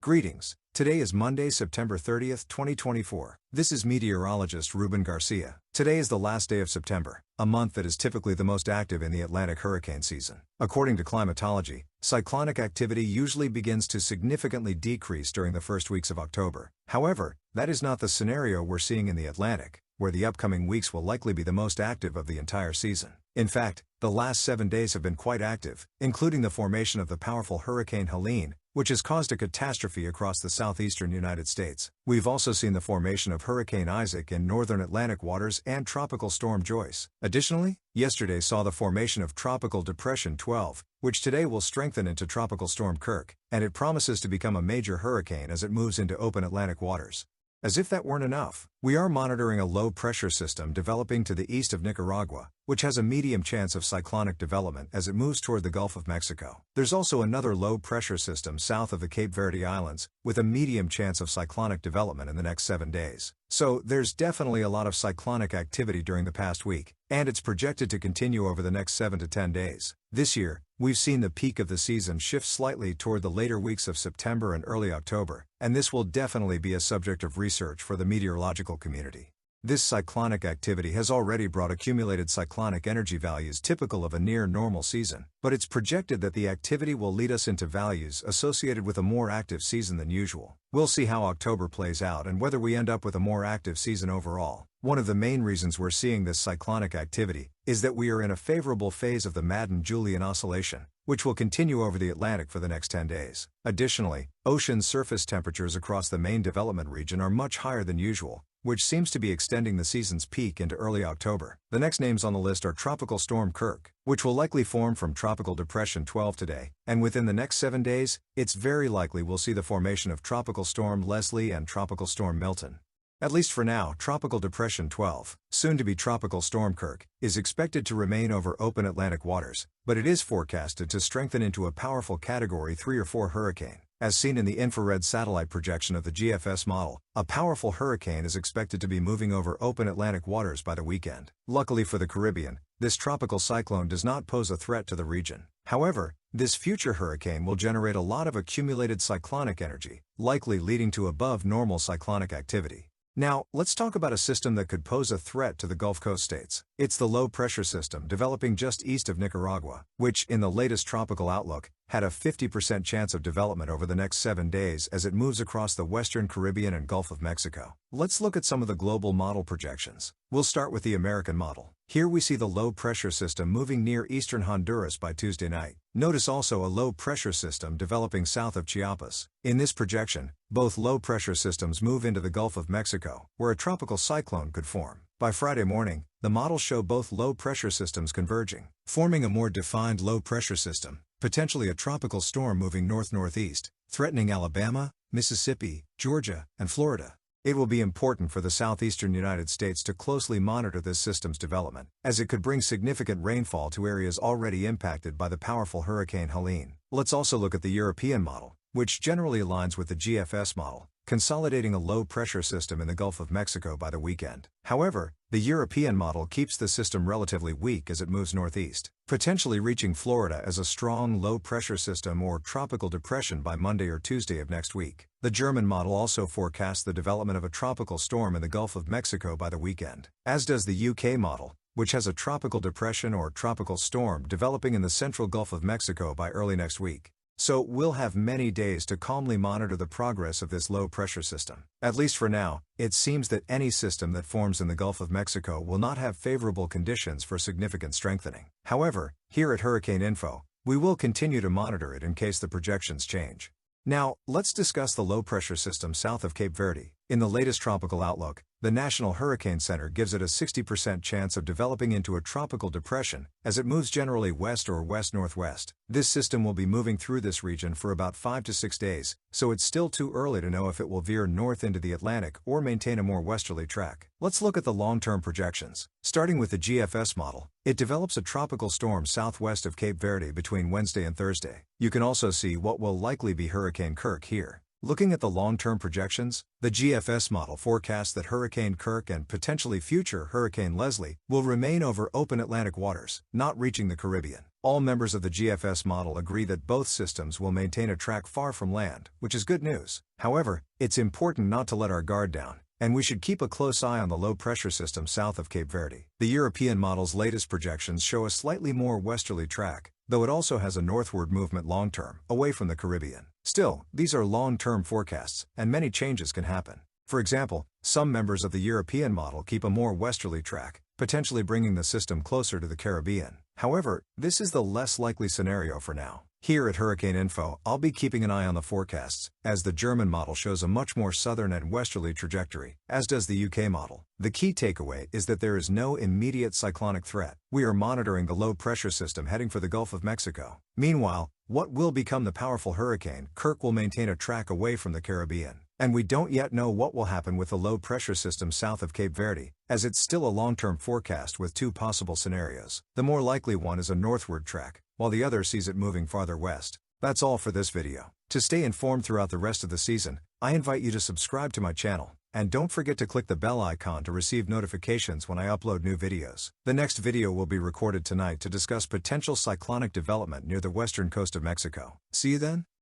Greetings. Today is Monday, September 30th, 2024. This is meteorologist Ruben Garcia. Today is the last day of September, a month that is typically the most active in the Atlantic hurricane season. According to climatology, cyclonic activity usually begins to significantly decrease during the first weeks of October. However, that is not the scenario we're seeing in the Atlantic, where the upcoming weeks will likely be the most active of the entire season. In fact, the last 7 days have been quite active, including the formation of the powerful Hurricane Helene, which has caused a catastrophe across the southeastern United States. We've also seen the formation of Hurricane Isaac in northern Atlantic waters and Tropical Storm Joyce. Additionally, yesterday saw the formation of Tropical Depression 12, which today will strengthen into Tropical Storm Kirk, and it promises to become a major hurricane as it moves into open Atlantic waters. As if that weren't enough, we are monitoring a low-pressure system developing to the east of Nicaragua, which has a medium chance of cyclonic development as it moves toward the Gulf of Mexico. There's also another low-pressure system south of the Cape Verde Islands, with a medium chance of cyclonic development in the next 7 days. So, there's definitely a lot of cyclonic activity during the past week, and it's projected to continue over the next 7 to 10 days. This year, we've seen the peak of the season shift slightly toward the later weeks of September and early October, and this will definitely be a subject of research for the meteorological community. This cyclonic activity has already brought accumulated cyclonic energy values typical of a near-normal season, but it's projected that the activity will lead us into values associated with a more active season than usual. We'll see how October plays out and whether we end up with a more active season overall. One of the main reasons we're seeing this cyclonic activity is that we are in a favorable phase of the Madden-Julian oscillation, which will continue over the Atlantic for the next 10 days. Additionally, ocean surface temperatures across the main development region are much higher than usual, which seems to be extending the season's peak into early October. The next names on the list are Tropical Storm Kirk, which will likely form from Tropical Depression 12 today, and within the next 7 days, it's very likely we'll see the formation of Tropical Storm Leslie and Tropical Storm Milton. At least for now, Tropical Depression 12, soon to be Tropical Storm Kirk, is expected to remain over open Atlantic waters, but it is forecasted to strengthen into a powerful Category 3 or 4 hurricane. As seen in the infrared satellite projection of the GFS model, a powerful hurricane is expected to be moving over open Atlantic waters by the weekend. Luckily for the Caribbean, this tropical cyclone does not pose a threat to the region. However, this future hurricane will generate a lot of accumulated cyclonic energy, likely leading to above-normal cyclonic activity. Now, let's talk about a system that could pose a threat to the Gulf Coast states. It's the low-pressure system developing just east of Nicaragua, which, in the latest tropical outlook, had a 50% chance of development over the next 7 days as it moves across the western Caribbean and Gulf of Mexico. Let's look at some of the global model projections. We'll start with the American model. Here we see the low-pressure system moving near eastern Honduras by Tuesday night. Notice also a low-pressure system developing south of Chiapas. In this projection, both low-pressure systems move into the Gulf of Mexico, where a tropical cyclone could form. By Friday morning, the models show both low-pressure systems converging, forming a more defined low-pressure system, potentially a tropical storm moving north-northeast, threatening Alabama, Mississippi, Georgia, and Florida. It will be important for the southeastern United States to closely monitor this system's development, as it could bring significant rainfall to areas already impacted by the powerful Hurricane Helene. Let's also look at the European model, which generally aligns with the GFS model, consolidating a low-pressure system in the Gulf of Mexico by the weekend. However, the European model keeps the system relatively weak as it moves northeast, potentially reaching Florida as a strong low-pressure system or tropical depression by Monday or Tuesday of next week. The German model also forecasts the development of a tropical storm in the Gulf of Mexico by the weekend, as does the UK model, which has a tropical depression or tropical storm developing in the central Gulf of Mexico by early next week. So, we'll have many days to calmly monitor the progress of this low-pressure system. At least for now, it seems that any system that forms in the Gulf of Mexico will not have favorable conditions for significant strengthening. However, here at Hurricane Info, we will continue to monitor it in case the projections change. Now, let's discuss the low-pressure system south of Cape Verde. In the latest tropical outlook, the National Hurricane Center gives it a 60% chance of developing into a tropical depression as it moves generally west or west-northwest. This system will be moving through this region for about 5 to 6 days, so it's still too early to know if it will veer north into the Atlantic or maintain a more westerly track. Let's look at the long-term projections. Starting with the GFS model, it develops a tropical storm southwest of Cape Verde between Wednesday and Thursday. You can also see what will likely be Hurricane Kirk here. Looking at the long-term projections, the GFS model forecasts that Hurricane Kirk and potentially future Hurricane Leslie will remain over open Atlantic waters, not reaching the Caribbean. All members of the GFS model agree that both systems will maintain a track far from land, which is good news. However, it's important not to let our guard down, and we should keep a close eye on the low-pressure system south of Cape Verde. The European model's latest projections show a slightly more westerly track, though it also has a northward movement long-term, away from the Caribbean. Still, these are long-term forecasts, and many changes can happen. For example, some members of the European model keep a more westerly track, potentially bringing the system closer to the Caribbean. However, this is the less likely scenario for now. Here at Hurricane Info, I'll be keeping an eye on the forecasts, as the German model shows a much more southern and westerly trajectory, as does the UK model. The key takeaway is that there is no immediate cyclonic threat. We are monitoring the low-pressure system heading for the Gulf of Mexico. Meanwhile, what will become the powerful hurricane, Kirk, will maintain a track away from the Caribbean. And we don't yet know what will happen with the low-pressure system south of Cape Verde, as it's still a long-term forecast with two possible scenarios. The more likely one is a northward track, while the other sees it moving farther west. That's all for this video. To stay informed throughout the rest of the season, I invite you to subscribe to my channel, and don't forget to click the bell icon to receive notifications when I upload new videos. The next video will be recorded tonight to discuss potential cyclonic development near the western coast of Mexico. See you then.